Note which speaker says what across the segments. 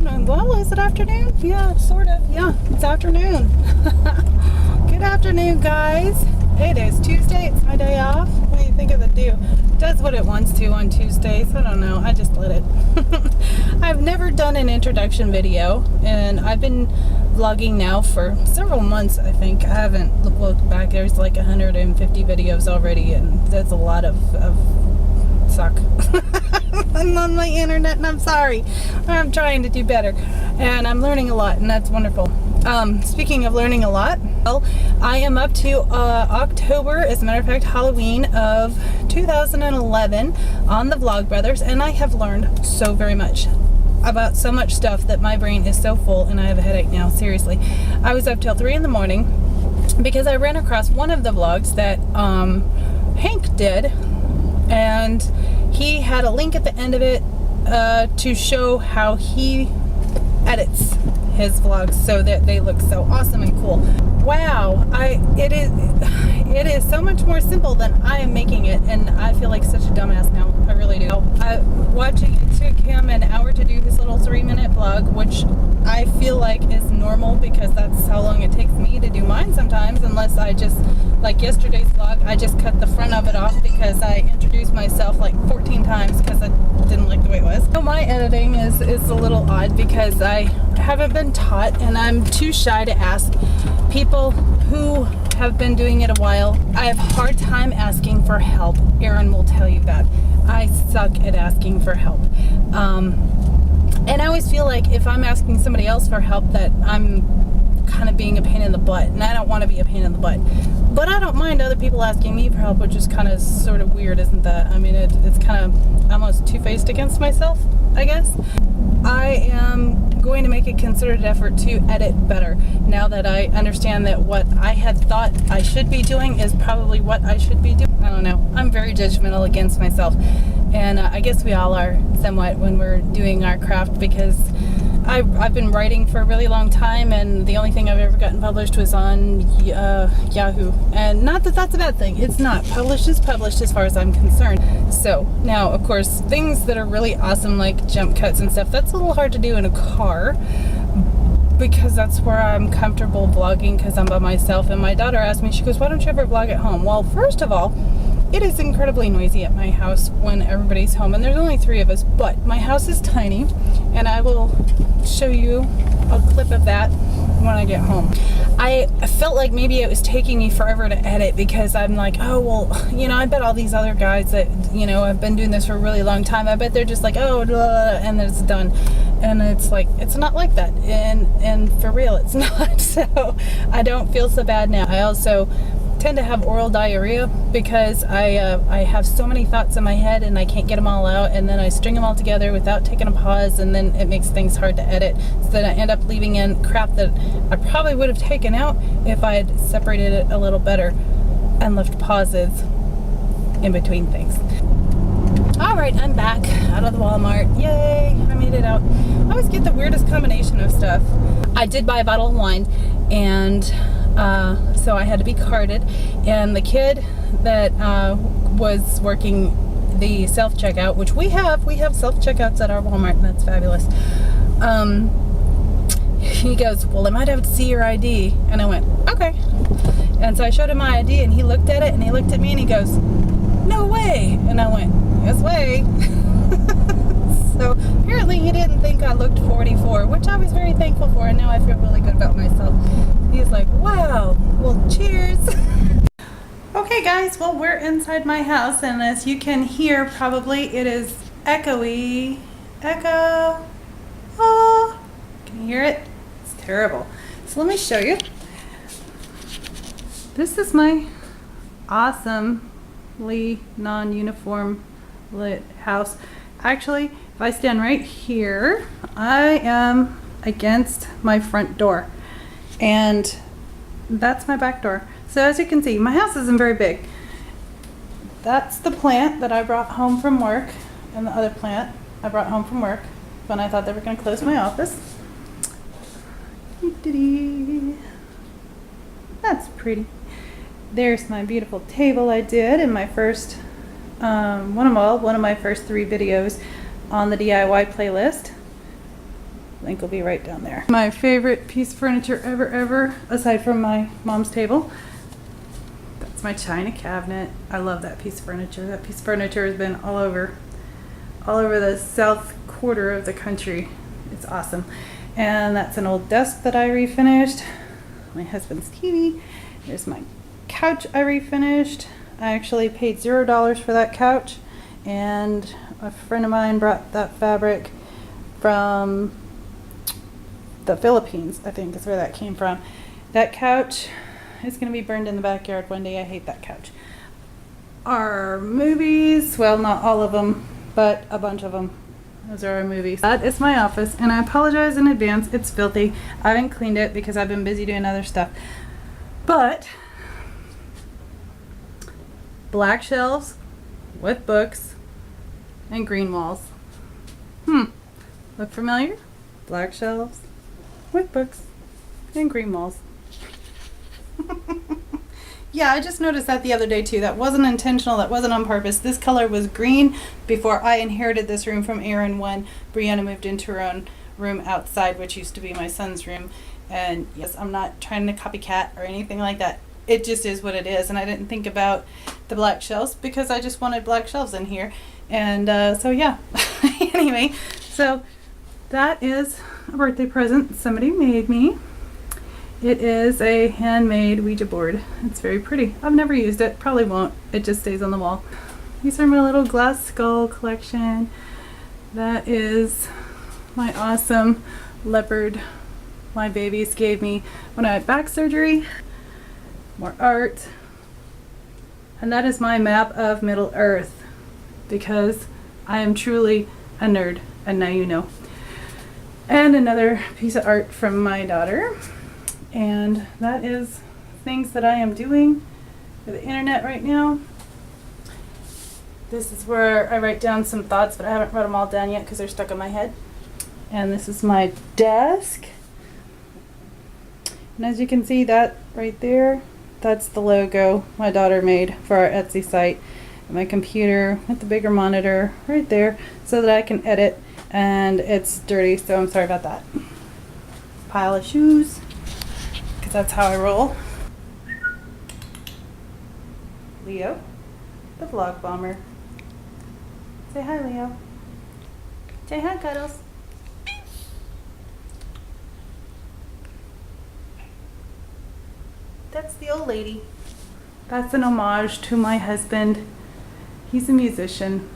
Speaker 1: Well, is it afternoon? Yeah, sort of. Yeah, it's afternoon. Good afternoon, guys. It is Tuesday. It's my day off. What do you think of it do? It does what it wants to on Tuesdays. I don't know. I just let it. I've never done an introduction video, and I've been vlogging now for several months, I think. I haven't looked back. There's like 150 videos already, and that's a lot of suck. I'm on my internet, and I'm sorry. I'm trying to do better, and I'm learning a lot, and that's wonderful. Speaking of learning a lot, well, I am up to October, as a matter of fact, Halloween of 2011 on the Vlogbrothers, and I have learned so very much about so much stuff that my brain is so full, and I have a headache now, seriously. I was up till 3 in the morning because I ran across one of the vlogs that Hank did, and he had a link at the end of it to show how he edits his vlogs so that they look so awesome and cool. Wow, it is so much more simple than I am making it, and I feel like such a dumbass now. I really do. Watching it took him an hour to do his little 3-minute vlog, which I feel like is normal because that's how long it takes me to do mine sometimes, unless I just, like yesterday's vlog, I just cut the front of it off because I introduced myself like 14 times because I didn't like the way it was. So my editing is a little odd because I haven't been taught, and I'm too shy to ask people who have been doing it a while. I have a hard time asking for help. Erin will tell you that. I suck at asking for help. And I always feel like if I'm asking somebody else for help that I'm kind of being a pain in the butt, and I don't want to be a pain in the butt. But I don't mind other people asking me for help, which is kind of sort of weird, isn't that? I mean, it's kind of almost two-faced against myself, I guess. I am going to make a concerted effort to edit better now that I understand that what I had thought I should be doing is probably what I should be doing. I don't know. I'm very judgmental against myself, and I guess we all are somewhat when we're doing our craft, because I've been writing for a really long time, and the only thing I've ever gotten published was on Yahoo. And not that that's a bad thing. It's not. Published is published as far as I'm concerned. So now, of course, things that are really awesome like jump cuts and stuff, that's a little hard to do in a car because that's where I'm comfortable vlogging because I'm by myself. And my daughter asked me, she goes, why don't you ever vlog at home? Well, first of all, it is incredibly noisy at my house when everybody's home, and there's only 3 of us, but my house is tiny, and I will show you a clip of that when I get home. I felt like maybe it was taking me forever to edit because I'm like, oh, well, you know, I bet all these other guys that, you know, have been doing this for a really long time, I bet they're just like, oh, blah, and then it's done. And it's like, it's not like that. And for real, it's not. So I don't feel so bad now. I also tend to have oral diarrhea because I have so many thoughts in my head and I can't get them all out, and then I string them all together without taking a pause, and then it makes things hard to edit, so that I end up leaving in crap that I probably would have taken out if I had separated it a little better and left pauses in between things. Alright, I'm back out of the Walmart. Yay, I made it out. I always get the weirdest combination of stuff. I did buy a bottle of wine, and so I had to be carded, and the kid that was working the self-checkout, which we have self-checkouts at our Walmart, and that's fabulous. He goes, well, I might have to see your ID, and I went, okay. And so I showed him my ID, and he looked at it, and he looked at me, and he goes, no way. And I went, yes way. So apparently he didn't think I looked 44, which I was very thankful for, and now I feel really good about myself. He's like, wow, well, cheers. Okay, guys, well, we're inside my house, and as you can hear, probably it is echoey. Echo. Oh, can you hear it? It's terrible. So let me show you. This is my awesomely non-uniform lit house. Actually, if I stand right here, I am against my front door, and that's my back door. So as you can see, my house isn't very big. That's the plant that I brought home from work, and the other plant I brought home from work when I thought they were going to close my office. That's pretty. There's my beautiful table I did in my first one of my first 3 videos on the DIY playlist. Link will be right down there. My favorite piece of furniture ever, aside from my mom's table. That's my china cabinet. I love that piece of furniture. That piece of furniture has been all over the south quarter of the country. It's awesome. And that's an old desk that I refinished. My husband's TV. There's my couch I refinished. I actually paid $0 for that couch, and a friend of mine brought that fabric from the Philippines, I think is where that came from. That couch is going to be burned in the backyard one day. I hate that couch. Our movies, well, not all of them, but a bunch of them. Those are our movies. That is my office, and I apologize in advance. It's filthy. I haven't cleaned it because I've been busy doing other stuff. But black shelves with books and green walls. Look familiar? Black shelves with books and green walls. Yeah, I just noticed that the other day too. That wasn't intentional. That wasn't on purpose. This color was green before I inherited this room from Erin when Brianna moved into her own room outside, which used to be my son's room. And yes, I'm not trying to copycat or anything like that. It just is what it is. And I didn't think about the black shelves because I just wanted black shelves in here. And so yeah. Anyway, so that is a birthday present somebody made me. It is a handmade Ouija board. It's very pretty. I've never used it. Probably won't. It just stays on the wall. These are my little glass skull collection. That is my awesome leopard my babies gave me when I had back surgery. More art. And that is my map of Middle Earth, because I am truly a nerd, and now you know. And another piece of art from my daughter. And that is things that I am doing for the internet right now. This is where I write down some thoughts, but I haven't wrote them all down yet because they're stuck in my head. And this is my desk. And as you can see, that right there, that's the logo my daughter made for our Etsy site. And my computer with the bigger monitor right there so that I can edit. And it's dirty, so I'm sorry about that. Pile of shoes, because that's how I roll. Leo, the vlog bomber. Say hi, Leo. Say hi, Cuddles. That's the old lady. That's an homage to my husband. He's a musician,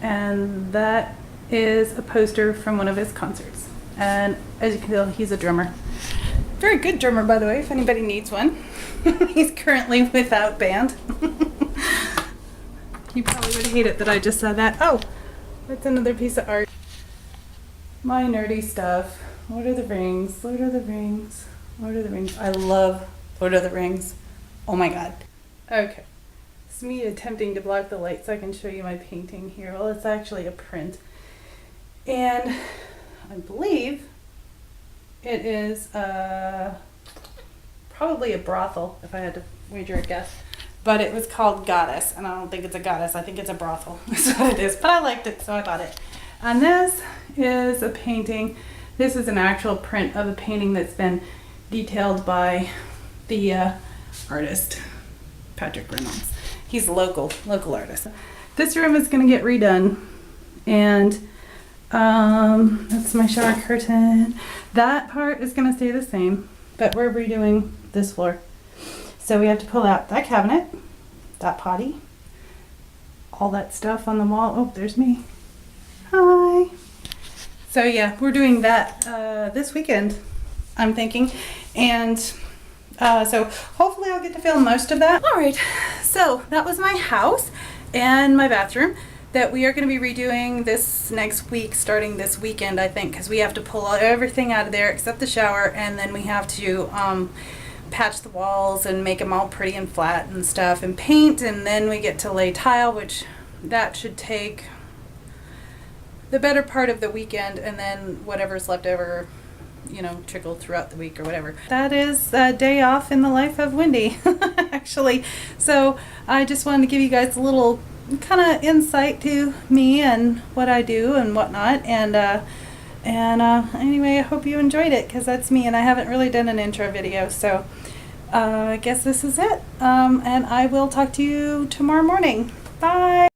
Speaker 1: and that is a poster from one of his concerts. And as you can tell, he's a drummer. Very good drummer, by the way, if anybody needs one. He's currently without band. You probably would hate it that I just said that. Oh, that's another piece of art. My nerdy stuff. Lord of the Rings, Lord of the Rings, Lord of the Rings. I love Lord of the Rings. Oh my god. Okay. It's me attempting to block the light so I can show you my painting here. Well, it's actually a print. And I believe it is probably a brothel, if I had to wager a guess. But it was called Goddess, and I don't think it's a goddess. I think it's a brothel. That's what it is. But I liked it, so I bought it. And this is a painting. This is an actual print of a painting that's been detailed by the artist, Patrick Reynolds. He's a local artist. This room is going to get redone, and that's my shower curtain. That part is going to stay the same, but we're redoing this floor. So we have to pull out that cabinet, that potty, all that stuff on the wall. Oh, there's me. Hi. So yeah, we're doing that this weekend, I'm thinking. And so hopefully I'll get to film most of that. All right, so that was my house and my bathroom that we are going to be redoing this next week, starting this weekend, I think, because we have to pull everything out of there except the shower, and then we have to patch the walls and make them all pretty and flat and stuff and paint, and then we get to lay tile, which that should take the better part of the weekend, and then whatever's left over, you know, trickle throughout the week or whatever. That is a day off in the life of Wendy, actually. So I just wanted to give you guys a little kind of insight to me and what I do and whatnot, and And anyway, I hope you enjoyed it, because that's me, and I haven't really done an intro video, so I guess this is it. And I will talk to you tomorrow morning. Bye!